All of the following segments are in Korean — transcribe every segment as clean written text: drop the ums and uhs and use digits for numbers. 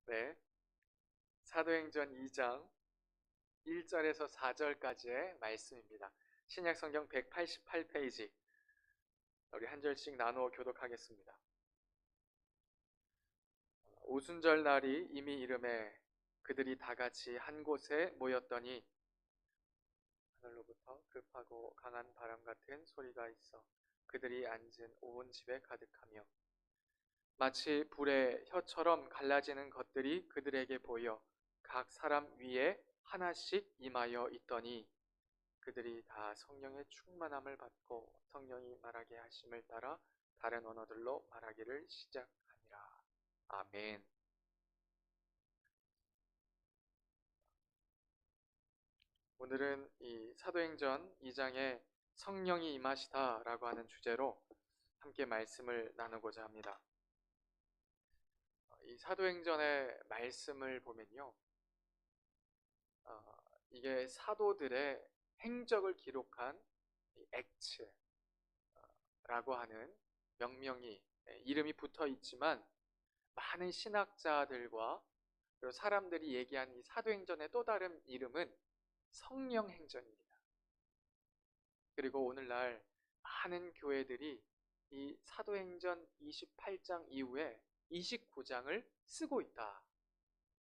네, 사도행전 2장 1절에서 4절까지의 말씀입니다. 신약성경 188페이지, 우리 한 절씩 나누어 교독하겠습니다. 오순절 날이 이미 이름에 그들이 다 같이 한 곳에 모였더니 하늘로부터 급하고 강한 바람 같은 소리가 있어 그들이 앉은 온 집에 가득하며 마치 불의 혀처럼 갈라지는 것들이 그들에게 보여 각 사람 위에 하나씩 임하여 있더니 그들이 다 성령의 충만함을 받고 성령이 말하게 하심을 따라 다른 언어들로 말하기를 시작하니라. 아멘. 오늘은 이 사도행전 2장에 성령이 임하시다라고 하는 주제로 함께 말씀을 나누고자 합니다. 이 사도행전의 말씀을 보면요, 이게 사도들의 행적을 기록한 액츠라고 하는 명명이 이름이 붙어 있지만 많은 신학자들과 그리고 사람들이 얘기한 이 사도행전의 또 다른 이름은 성령행전입니다. 그리고 오늘날 많은 교회들이 이 사도행전 28장 이후에 29장을 쓰고 있다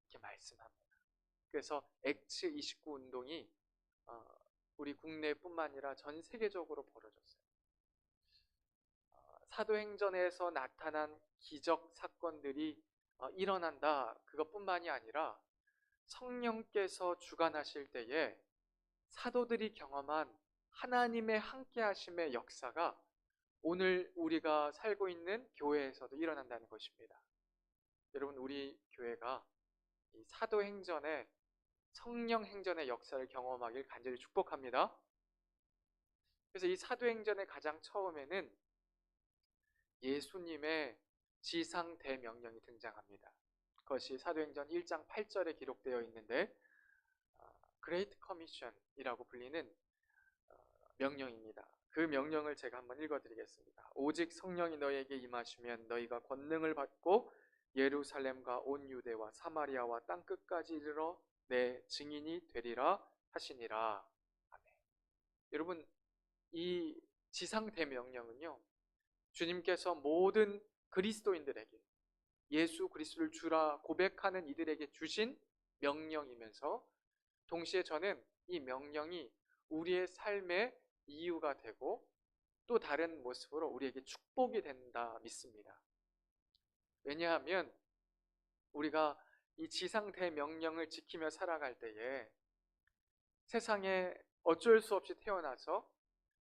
이렇게 말씀합니다. 그래서 액츠 29 운동이 우리 국내뿐만 아니라 전 세계적으로 벌어졌어요. 사도행전에서 나타난 기적 사건들이 일어난다 그것뿐만이 아니라 성령께서 주관하실 때에 사도들이 경험한 하나님의 함께하심의 역사가 오늘 우리가 살고 있는 교회에서도 일어난다는 것입니다. 여러분, 우리 교회가 이 사도행전의 성령행전의 역사를 경험하길 간절히 축복합니다. 그래서 이 사도행전의 가장 처음에는 예수님의 지상 대명령이 등장합니다. 그것이 사도행전 1장 8절에 기록되어 있는데 그레이트 커미션이라고 불리는 명령입니다. 그 명령을 제가 한번 읽어드리겠습니다. 오직 성령이 너희에게 임하시면 너희가 권능을 받고 예루살렘과 온 유대와 사마리아와 땅끝까지 이르러 내 증인이 되리라 하시니라. 아멘. 여러분, 이 지상 대명령은요, 주님께서 모든 그리스도인들에게 예수 그리스도를 주라 고백하는 이들에게 주신 명령이면서 동시에 저는 이 명령이 우리의 삶의 이유가 되고 또 다른 모습으로 우리에게 축복이 된다 믿습니다. 왜냐하면 우리가 이 지상 대명령을 지키며 살아갈 때에 세상에 어쩔 수 없이 태어나서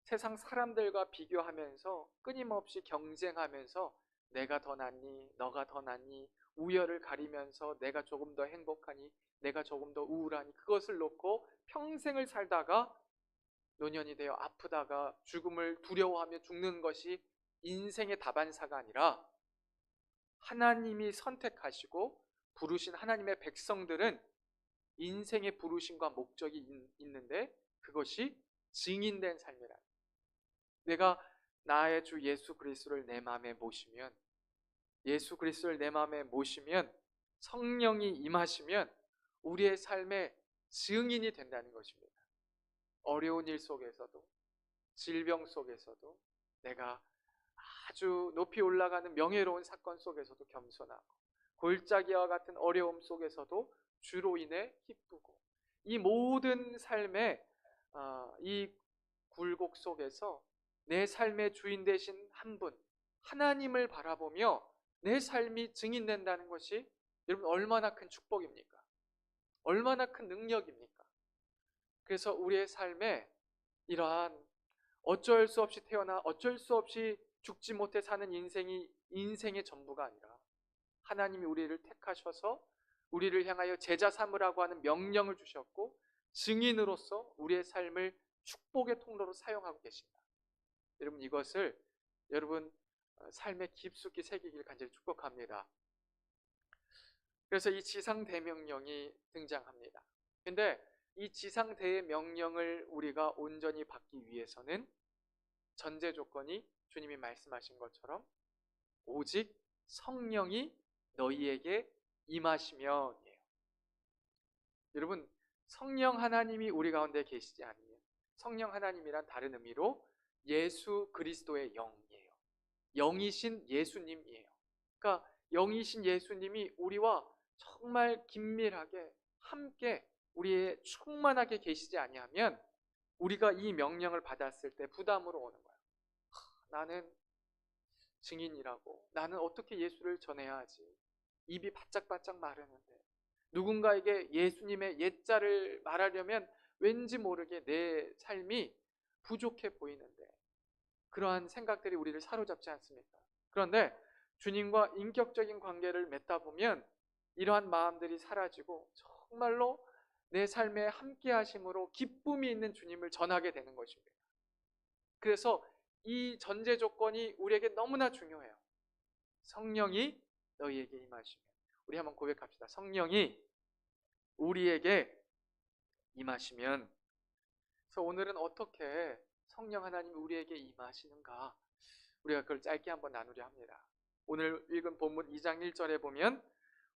세상 사람들과 비교하면서 끊임없이 경쟁하면서 내가 더 낫니, 너가 더 낫니, 우열을 가리면서 내가 조금 더 행복하니, 내가 조금 더 우울하니, 그것을 놓고 평생을 살다가 노년이 되어 아프다가 죽음을 두려워하며 죽는 것이 인생의 다반사가 아니라 하나님이 선택하시고 부르신 하나님의 백성들은 인생의 부르심과 목적이 있는데 그것이 증인된 삶이라. 내가 나의 주 예수 그리스도를 내 마음에 모시면, 예수 그리스도를 내 마음에 모시면, 성령이 임하시면 우리의 삶의 증인이 된다는 것입니다. 어려운 일 속에서도, 질병 속에서도, 내가 아주 높이 올라가는 명예로운 사건 속에서도 겸손하고, 골짜기와 같은 어려움 속에서도 주로 인해 기쁘고, 이 모든 삶의 이 굴곡 속에서 내 삶의 주인 되신 한 분, 하나님을 바라보며 내 삶이 증인된다는 것이 여러분 얼마나 큰 축복입니까? 얼마나 큰 능력입니까? 그래서 우리의 삶에 이러한 어쩔 수 없이 태어나 어쩔 수 없이 죽지 못해 사는 인생이 인생의 전부가 아니라 하나님이 우리를 택하셔서 우리를 향하여 제자 삼으라고 하는 명령을 주셨고 증인으로서 우리의 삶을 축복의 통로로 사용하고 계신다. 여러분, 이것을 여러분 삶에 깊숙이 새기길 간절히 축복합니다. 그래서 이 지상 대명령이 등장합니다. 근데 이 지상 대명령을 우리가 온전히 받기 위해서는 전제 조건이 주님이 말씀하신 것처럼 오직 성령이 너희에게 임하시면이에요. 여러분, 성령 하나님이 우리 가운데 계시지 않으면, 성령 하나님이란 다른 의미로 예수 그리스도의 영이에요. 영이신 예수님이에요. 그러니까 영이신 예수님이 우리와 정말 긴밀하게 함께 우리의 충만하게 계시지 아니하면 우리가 이 명령을 받았을 때 부담으로 오는 거예요. 나는 증인이라고, 나는 어떻게 예수를 전해야 하지? 입이 바짝바짝 마르는데, 누군가에게 예수님의 옛자를 말하려면 왠지 모르게 내 삶이 부족해 보이는데, 그러한 생각들이 우리를 사로잡지 않습니까? 그런데 주님과 인격적인 관계를 맺다 보면 이러한 마음들이 사라지고 정말로 내 삶에 함께 하심으로 기쁨이 있는 주님을 전하게 되는 것입니다. 그래서 이 전제 조건이 우리에게 너무나 중요해요. 성령이 너희에게 임하시면. 우리 한번 고백합시다. 성령이 우리에게 임하시면. 그래서 오늘은 어떻게 성령 하나님이 우리에게 임하시는가, 우리가 그걸 짧게 한번 나누려 합니다. 오늘 읽은 본문 2장 1절에 보면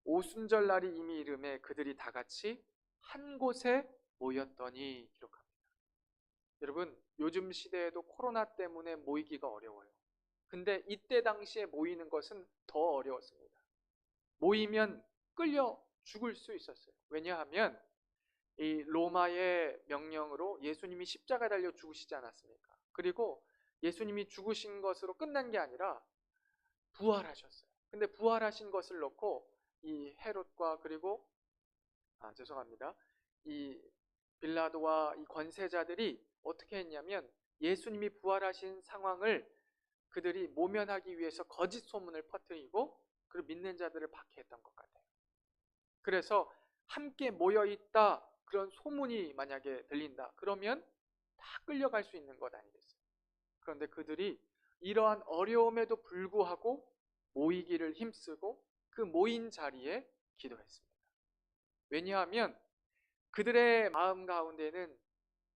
오순절 날이 이미 이름에 그들이 다 같이 한 곳에 모였더니 기록합니다. 여러분, 요즘 시대에도 코로나 때문에 모이기가 어려워요. 근데 이때 당시에 모이는 것은 더 어려웠습니다. 모이면 끌려 죽을 수 있었어요. 왜냐하면 이 로마의 명령으로 예수님이 십자가 달려 죽으시지 않았습니까? 그리고 예수님이 죽으신 것으로 끝난 게 아니라 부활하셨어요. 근데 부활하신 것을 놓고 이 헤롯과 그리고 죄송합니다. 이 빌라도와 이 권세자들이 어떻게 했냐면 예수님이 부활하신 상황을 그들이 모면하기 위해서 거짓 소문을 퍼뜨리고 그리고 믿는 자들을 박해했던 것 같아요. 그래서 함께 모여있다, 그런 소문이 만약에 들린다, 그러면 다 끌려갈 수 있는 것 아니겠어요? 그런데 그들이 이러한 어려움에도 불구하고 모이기를 힘쓰고 그 모인 자리에 기도했습니다. 왜냐하면 그들의 마음 가운데는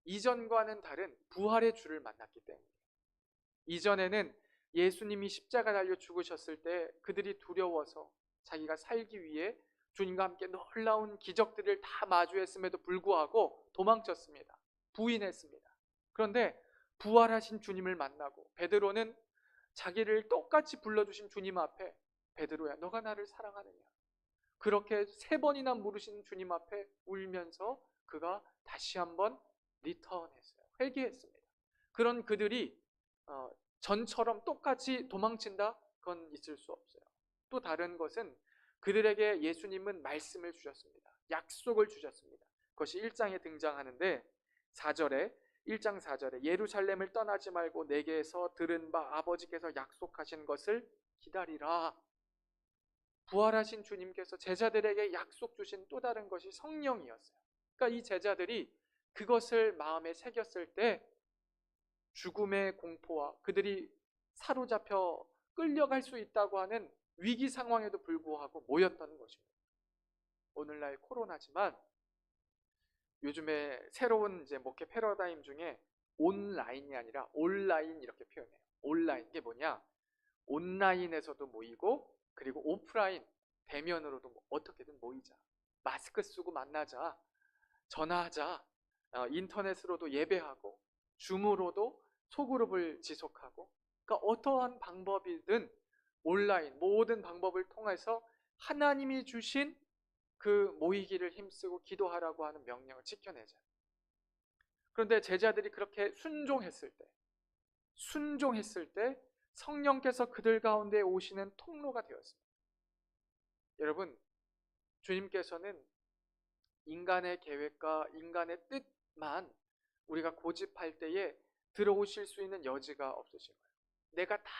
이전과는 다른 부활의 주를 만났기 때문이에요. 이전에는 예수님이 십자가 달려 죽으셨을 때 그들이 두려워서 자기가 살기 위해 주님과 함께 놀라운 기적들을 다 마주했음에도 불구하고 도망쳤습니다. 부인했습니다. 그런데 부활하신 주님을 만나고 베드로는 자기를 똑같이 불러주신 주님 앞에, 베드로야 너가 나를 사랑하느냐, 그렇게 3번이나 물으신 주님 앞에 울면서 그가 다시 한번 리턴했어요. 회개했습니다. 그런 그들이 전처럼 똑같이 도망친다? 그건 있을 수 없어요. 또 다른 것은 그들에게 예수님은 말씀을 주셨습니다. 약속을 주셨습니다. 그것이 1장에 등장하는데 1장 4절에 예루살렘을 떠나지 말고 내게서 들은 바 아버지께서 약속하신 것을 기다리라. 부활하신 주님께서 제자들에게 약속 주신 또 다른 것이 성령이었어요. 그러니까 이 제자들이 그것을 마음에 새겼을 때 죽음의 공포와 그들이 사로잡혀 끌려갈 수 있다고 하는 위기 상황에도 불구하고 모였던 것입니다. 오늘날 코로나지만 요즘에 새로운 이제 목회 패러다임 중에 온라인이 아니라 온라인 이렇게 표현해요. 온라인, 이게 뭐냐? 온라인에서도 모이고 그리고 오프라인 대면으로도 어떻게든 모이자, 마스크 쓰고 만나자, 전화하자, 인터넷으로도 예배하고 줌으로도 소그룹을 지속하고, 그러니까 어떠한 방법이든 온라인 모든 방법을 통해서 하나님이 주신 그 모이기를 힘쓰고 기도하라고 하는 명령을 지켜내자. 그런데 제자들이 그렇게 순종했을 때 성령께서 그들 가운데 오시는 통로가 되었습니다. 여러분, 주님께서는 인간의 계획과 인간의 뜻만 우리가 고집할 때에 들어오실 수 있는 여지가 없으신 거예요. 내가 다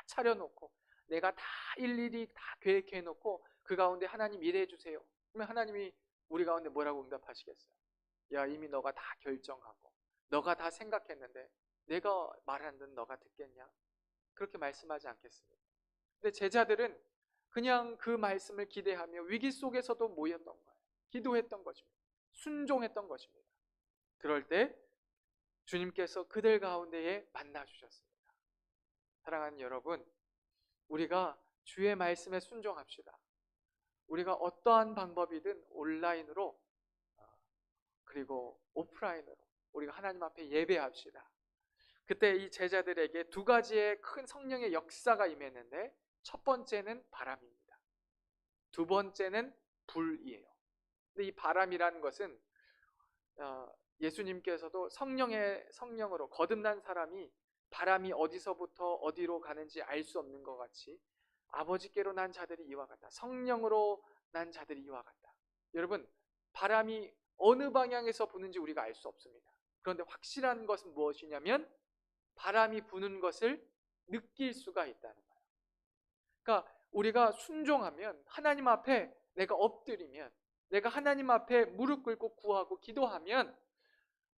차려놓고 내가 다 일일이 다 계획해놓고 그 가운데 하나님 일해 주세요. 그러면 하나님이 우리 가운데 뭐라고 응답하시겠어요? 야, 이미 너가 다 결정하고 너가 다 생각했는데 내가 말하는 너가 듣겠냐? 그렇게 말씀하지 않겠습니까? 근데 제자들은 그냥 그 말씀을 기대하며 위기 속에서도 모였던 거예요. 기도했던 것입니다. 순종했던 것입니다. 그럴 때 주님께서 그들 가운데에 만나 주셨습니다. 사랑하는 여러분, 우리가 주의 말씀에 순종합시다. 우리가 어떠한 방법이든 온라인으로 그리고 오프라인으로 우리가 하나님 앞에 예배합시다. 그때 이 제자들에게 두 가지의 큰 성령의 역사가 임했는데, 첫 번째는 바람입니다. 두 번째는 불이에요. 근데 이 바람이라는 것은 예수님께서도 성령으로 거듭난 사람이 바람이 어디서부터 어디로 가는지 알 수 없는 것 같이 아버지께로 난 자들이 이와 같다. 성령으로 난 자들이 이와 같다. 여러분, 바람이 어느 방향에서 부는지 우리가 알 수 없습니다. 그런데 확실한 것은 무엇이냐면 바람이 부는 것을 느낄 수가 있다는 거예요. 그러니까 우리가 순종하면, 하나님 앞에 내가 엎드리면, 내가 하나님 앞에 무릎 꿇고 구하고 기도하면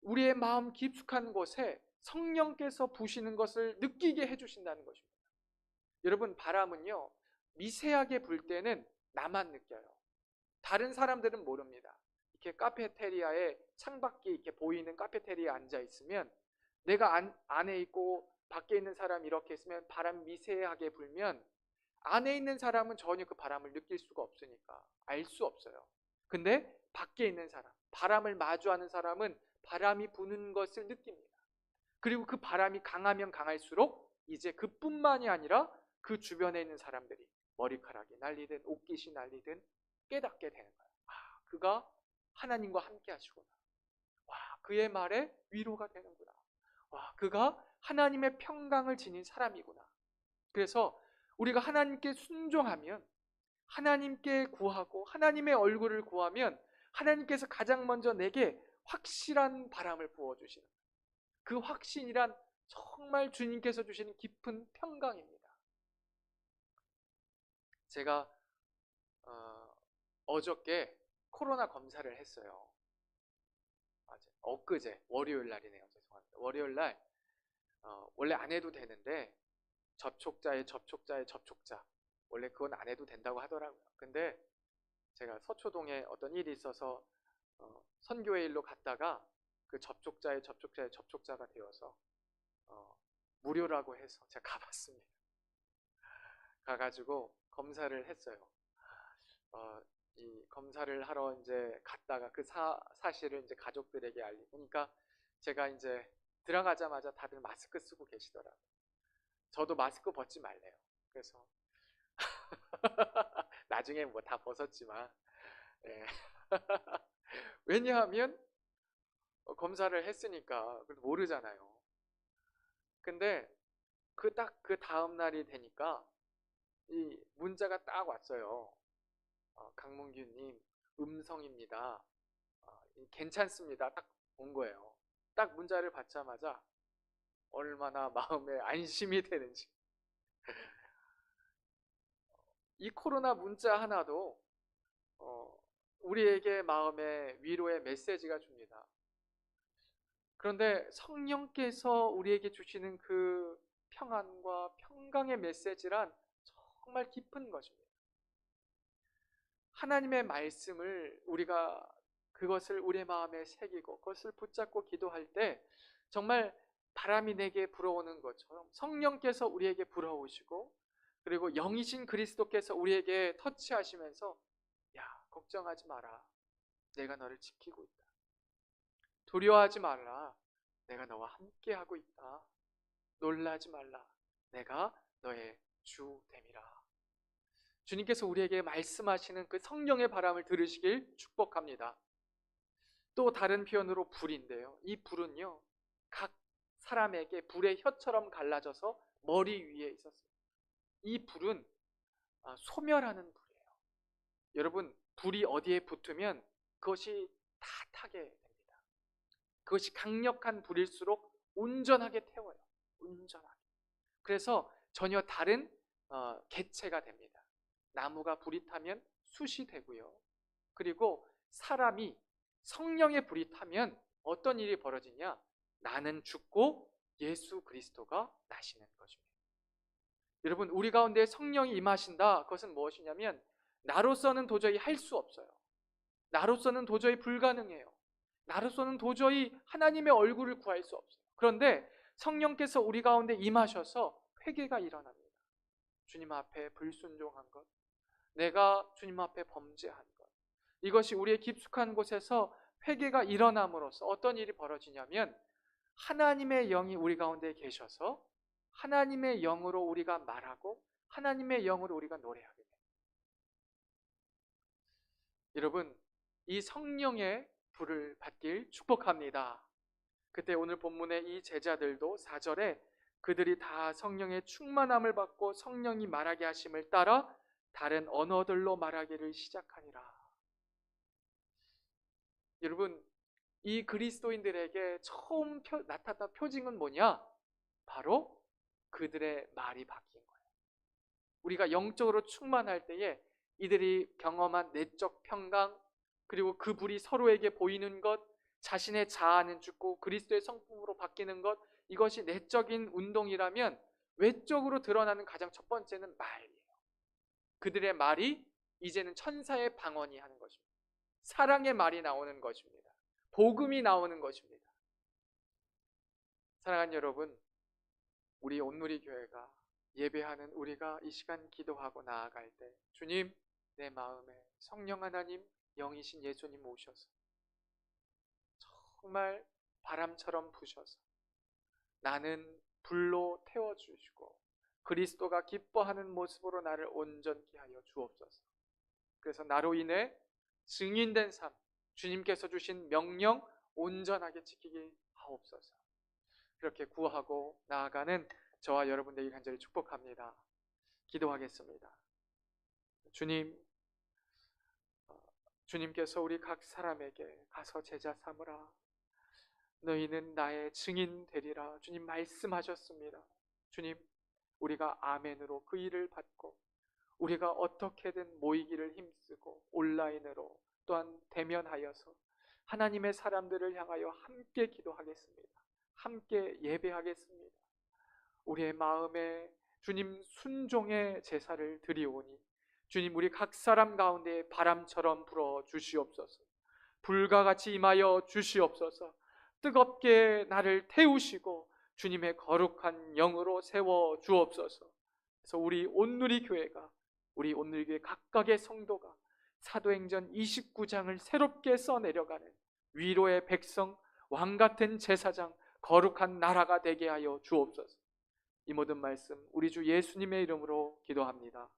우리의 마음 깊숙한 곳에 성령께서 부시는 것을 느끼게 해주신다는 것입니다. 여러분, 바람은요, 미세하게 불 때는 나만 느껴요. 다른 사람들은 모릅니다. 이렇게 카페테리아에 창밖이 이렇게 보이는 카페테리아에 앉아 있으면, 내가 안에 있고 밖에 있는 사람이 이렇게 있으면 바람이 미세하게 불면 안에 있는 사람은 전혀 그 바람을 느낄 수가 없으니까 알 수 없어요. 근데 밖에 있는 사람, 바람을 마주하는 사람은 바람이 부는 것을 느낍니다. 그리고 그 바람이 강하면 강할수록 이제 그뿐만이 아니라 그 주변에 있는 사람들이 머리카락이 날리든 옷깃이 날리든 깨닫게 되는 거예요. 그가 하나님과 함께 하시구나. 그의 말에 위로가 되는구나. 그가 하나님의 평강을 지닌 사람이구나. 그래서 우리가 하나님께 순종하면, 하나님께 구하고 하나님의 얼굴을 구하면 하나님께서 가장 먼저 내게 확실한 바람을 부어주시는, 그 확신이란 정말 주님께서 주시는 깊은 평강입니다. 제가 어저께 코로나 검사를 했어요. 엊그제 월요일 날이네요. 죄송합니다. 월요일 날 원래 안 해도 되는데 접촉자의 접촉자, 원래 그건 안 해도 된다고 하더라고요. 근데 제가 서초동에 어떤 일이 있어서 선교회 일로 갔다가 그 접촉자의 접촉자가 되어서 무료라고 해서 제가 가봤습니다. 가가지고 검사를 했어요. 이 검사를 하러 이제 갔다가 그 사실을 이제 가족들에게 알리고, 그러니까 제가 이제 들어가자마자 다들 마스크 쓰고 계시더라고요. 저도 마스크 벗지 말래요. 그래서 나중에 뭐 다 벗었지만, 예. 왜냐하면 검사를 했으니까 모르잖아요. 근데 그 다음 날이 되니까 이 문자가 딱 왔어요. 강문규님, 음성입니다. 괜찮습니다. 딱 온 거예요. 딱 문자를 받자마자 얼마나 마음에 안심이 되는지. 이 코로나 문자 하나도 우리에게 마음의 위로의 메시지가 줍니다. 그런데 성령께서 우리에게 주시는 그 평안과 평강의 메시지란 정말 깊은 것입니다. 하나님의 말씀을 우리가 그것을 우리의 마음에 새기고 그것을 붙잡고 기도할 때 정말 바람이 내게 불어오는 것처럼 성령께서 우리에게 불어오시고, 그리고 영이신 그리스도께서 우리에게 터치하시면서, 야, 걱정하지 마라. 내가 너를 지키고 있다. 두려워하지 말라. 내가 너와 함께하고 있다. 놀라지 말라. 내가 너의 주 됨이라. 주님께서 우리에게 말씀하시는 그 성령의 바람을 들으시길 축복합니다. 또 다른 표현으로 불인데요. 이 불은요, 각 사람에게 불의 혀처럼 갈라져서 머리 위에 있었어요. 이 불은 소멸하는 불이에요. 여러분, 불이 어디에 붙으면 그것이 다 타게 됩니다. 그것이 강력한 불일수록 온전하게 태워요. 온전하게. 그래서 전혀 다른 개체가 됩니다. 나무가 불이 타면 숯이 되고요. 그리고 사람이 성령의 불이 타면 어떤 일이 벌어지냐? 나는 죽고 예수 그리스도가 나시는 것입니다. 여러분, 우리 가운데 성령이 임하신다. 그것은 무엇이냐면 나로서는 도저히 할 수 없어요. 나로서는 도저히 불가능해요. 나로서는 도저히 하나님의 얼굴을 구할 수 없어요. 그런데 성령께서 우리 가운데 임하셔서 회개가 일어납니다. 주님 앞에 불순종한 것, 내가 주님 앞에 범죄한 것, 이것이 우리의 깊숙한 곳에서 회개가 일어남으로써 어떤 일이 벌어지냐면 하나님의 영이 우리 가운데 계셔서 하나님의 영으로 우리가 말하고 하나님의 영으로 우리가 노래하게 됩니다. 여러분, 이 성령의 불을 받길 축복합니다. 그때 오늘 본문의 이 제자들도 4절에 그들이 다 성령의 충만함을 받고 성령이 말하게 하심을 따라 다른 언어들로 말하기를 시작하니라. 여러분, 이 그리스도인들에게 처음 나타났던 표징은 뭐냐? 바로 그들의 말이 바뀐 거예요. 우리가 영적으로 충만할 때에 이들이 경험한 내적 평강, 그리고 그 불이 서로에게 보이는 것, 자신의 자아는 죽고 그리스도의 성품으로 바뀌는 것, 이것이 내적인 운동이라면 외적으로 드러나는 가장 첫 번째는 말이에요. 그들의 말이 이제는 천사의 방언이 하는 것입니다. 사랑의 말이 나오는 것입니다. 복음이 나오는 것입니다. 사랑하는 여러분, 우리 온누리 교회가 예배하는 우리가 이 시간 기도하고 나아갈 때 주님, 내 마음에 성령 하나님, 영이신 예수님 오셔서 정말 바람처럼 부셔서 나는 불로 태워주시고 그리스도가 기뻐하는 모습으로 나를 온전케 하여 주옵소서. 그래서 나로 인해 증인된 삶, 주님께서 주신 명령 온전하게 지키게 하옵소서. 그렇게 구하고 나아가는 저와 여러분 되길 간절히 축복합니다. 기도하겠습니다. 주님께서 우리 각 사람에게 가서 제자 삼으라. 너희는 나의 증인 되리라. 주님 말씀하셨습니다. 주님, 우리가 아멘으로 그 일을 받고 우리가 어떻게든 모이기를 힘쓰고 온라인으로 또한 대면하여서 하나님의 사람들을 향하여 함께 기도하겠습니다. 함께 예배하겠습니다. 우리의 마음에 주님 순종의 제사를 드리오니 주님, 우리 각 사람 가운데 바람처럼 불어 주시옵소서. 불과 같이 임하여 주시옵소서. 뜨겁게 나를 태우시고 주님의 거룩한 영으로 세워 주옵소서. 그래서 우리 온누리 교회가, 우리 온누리 교회 각각의 성도가 사도행전 29장을 새롭게 써내려가는 위로의 백성, 왕같은 제사장, 거룩한 나라가 되게 하여 주옵소서. 이 모든 말씀 우리 주 예수님의 이름으로 기도합니다.